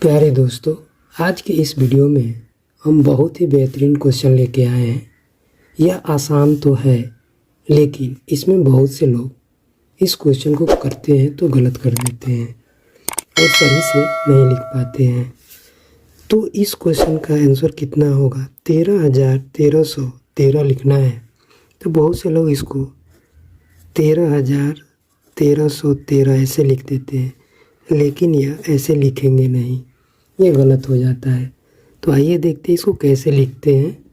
प्यारे दोस्तों, आज के इस वीडियो में हम बहुत ही बेहतरीन क्वेश्चन लेके आए हैं। यह आसान तो है, लेकिन इसमें बहुत से लोग इस क्वेश्चन को करते हैं तो गलत कर देते हैं और सही से नहीं लिख पाते हैं। तो इस क्वेश्चन का आंसर कितना होगा? 13,1313 लिखना है। तो बहुत से लोग इसको 13,1313 ऐसे लिख देते हैं, लेकिन यह ऐसे लिखेंगे नहीं, ये गलत हो जाता है। तो आइए देखते हैं इसको कैसे लिखते हैं।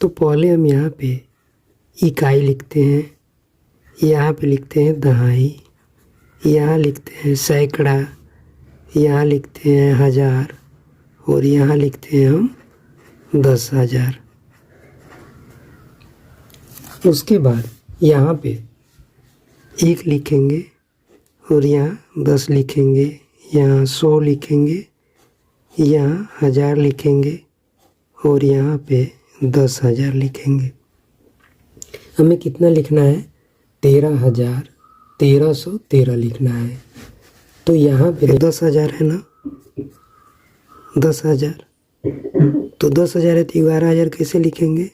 तो पहले हम यहाँ पे इकाई लिखते हैं, यहाँ पे लिखते हैं दहाई, यहाँ लिखते हैं सैकड़ा, यहाँ लिखते हैं हज़ार और यहाँ लिखते हैं हम 10,000। उसके बाद यहाँ पे 1 लिखेंगे और यहाँ 10 लिखेंगे, यहाँ 100 लिखेंगे, यहाँ 1000 लिखेंगे और यहाँ पे 10,000 लिखेंगे। हमें कितना लिखना है? 13,1313 लिखना है। तो यहाँ पे 10,000 है ना, 10,000। तो 10,000 है तो 11,000 कैसे लिखेंगे?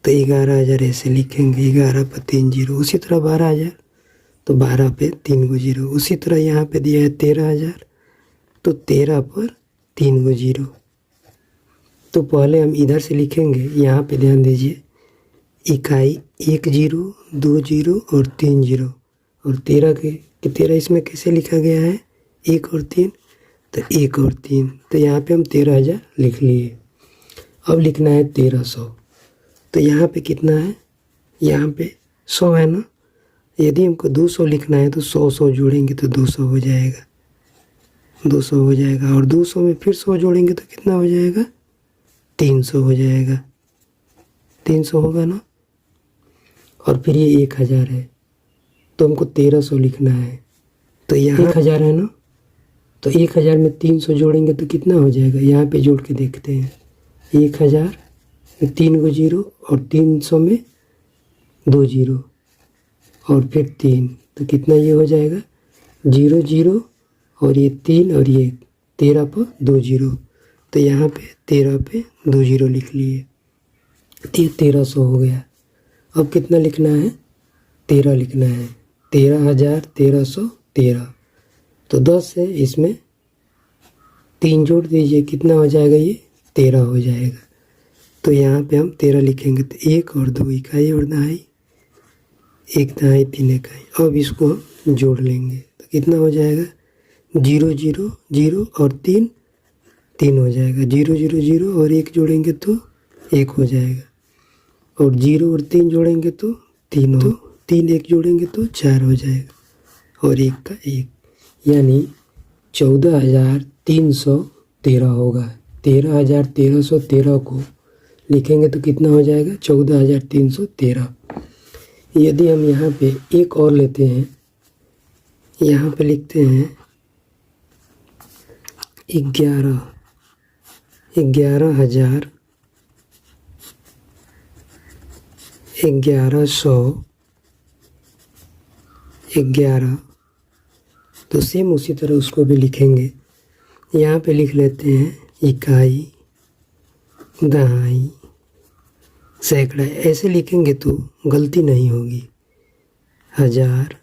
तो 11,000 ऐसे लिखेंगे, 11 पर 3 जीरो। उसी तरह 12,000 तो 12 पे 3 गो जीरो। उसी तरह यहाँ पे दिया है 13,000 तो 13 पर 3 गो जीरो। तो पहले हम इधर से लिखेंगे, यहाँ पे ध्यान दीजिए, इकाई 1 जीरो 2 जीरो और 3 जीरो और 13 इसमें कैसे लिखा गया है? 1 और 3 तो 1 और 3। तो यहाँ पे हम 13,000 लिख लिए। अब लिखना है 1300। तो यहाँ पे कितना है? यहाँ पे 100 है ना। यदि हमको 200 लिखना है तो 100 जोड़ेंगे तो 200 हो जाएगा, 200 हो जाएगा। और 200 में फिर 100 जोड़ेंगे तो कितना हो जाएगा? 300 हो जाएगा, 300 होगा ना। और फिर ये 1,000 है तो हमको 1300 लिखना है। तो यहाँ 1,000 है ना, तो 1,000 में 300 जोड़ेंगे तो कितना हो जाएगा? यहाँ पे जोड़ के देखते हैं। 1,000 में 3 गो जीरो और 300 में 2 जीरो और फिर 3, तो कितना ये हो जाएगा? 0 0 और ये 3 और ये 13 पर 2 जीरो। तो यहाँ पे 13 पे 2 जीरो लिख लिए। तो 1300 हो गया। अब कितना लिखना है? 13 लिखना है। 13,1313। तो 10 है, इसमें 3 जोड़ दीजिए, कितना हो जाएगा? ये 13 हो जाएगा। तो यहाँ पे हम 13 लिखेंगे। तो 1 और 2 इकाई और दहाई, 1 दहाई 3 इकाई। अब इसको हम जोड़ लेंगे तो कितना हो जाएगा? 0 0 0 और 3 3 हो जाएगा। 0 0 0 और 1 जोड़ेंगे तो 1 हो जाएगा। और 0 और 3 जोड़ेंगे तो 3 हो, 3 1 जोड़ेंगे तो 4 हो जाएगा और 1 का 1, यानी 14,313 होगा। 13,1313 को लिखेंगे तो कितना हो जाएगा? 14,313। यदि हम यहाँ पे एक और लेते हैं, यहाँ पे लिखते हैं 11,000 11,100 11, तो सेम उसी तरह उसको भी लिखेंगे। यहाँ पे लिख लेते हैं इकाई दहाई सैकड़ा। ऐसे लिखेंगे तो गलती नहीं होगी। 1000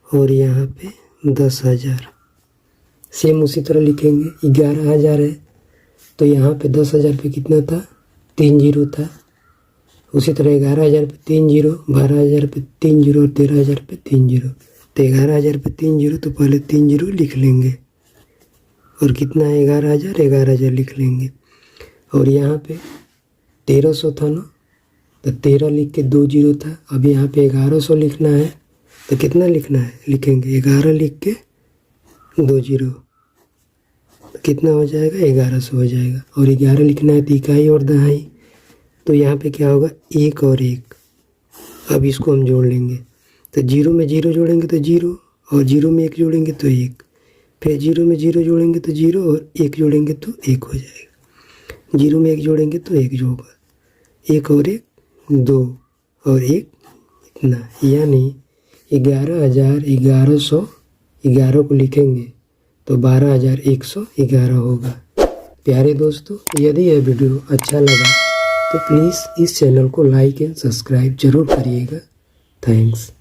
और यहाँ पे 10,000 सेम उसी तरह लिखेंगे। 11,000 है तो यहाँ पे 10,000 पे कितना था? 3 जीरो था। उसी तरह 11,000 पे 3 जीरो, 12,000 पे 3 जीरो और 13,000 पे 3 जीरो। तो 11,000 पे 3 जीरो तो पहले 3 जीरो लिख लेंगे और कितना है? 11,000 11,000 लिख लेंगे। और यहाँ पे 1300 था ना, तो 13 लिख के 2 जीरो था। अब यहाँ पे 1100 लिखना है तो कितना लिखना है? लिखेंगे 11 लिख के 2 जीरो, तो कितना हो जाएगा? 1100 हो जाएगा। और 11 लिखना है तो इकाई और दहाई, तो यहाँ पे क्या होगा? 1 और 1। अब इसको हम जोड़ लेंगे तो 0 में 0 जोड़ेंगे तो 0 और 0 में 1 जोड़ेंगे तो 1, फिर 0 में 0 जोड़ेंगे तो 0 और 1 जोड़ेंगे तो 1 हो जाएगा। 0 में 1 जोड़ेंगे तो 1 जो होगा, 1 और 1 2 और 1 इतना, यानी 11,1111 को लिखेंगे तो 12,111 होगा। प्यारे दोस्तों, यदि यह वीडियो अच्छा लगा तो प्लीज़ इस चैनल को लाइक एंड सब्सक्राइब जरूर करिएगा। थैंक्स।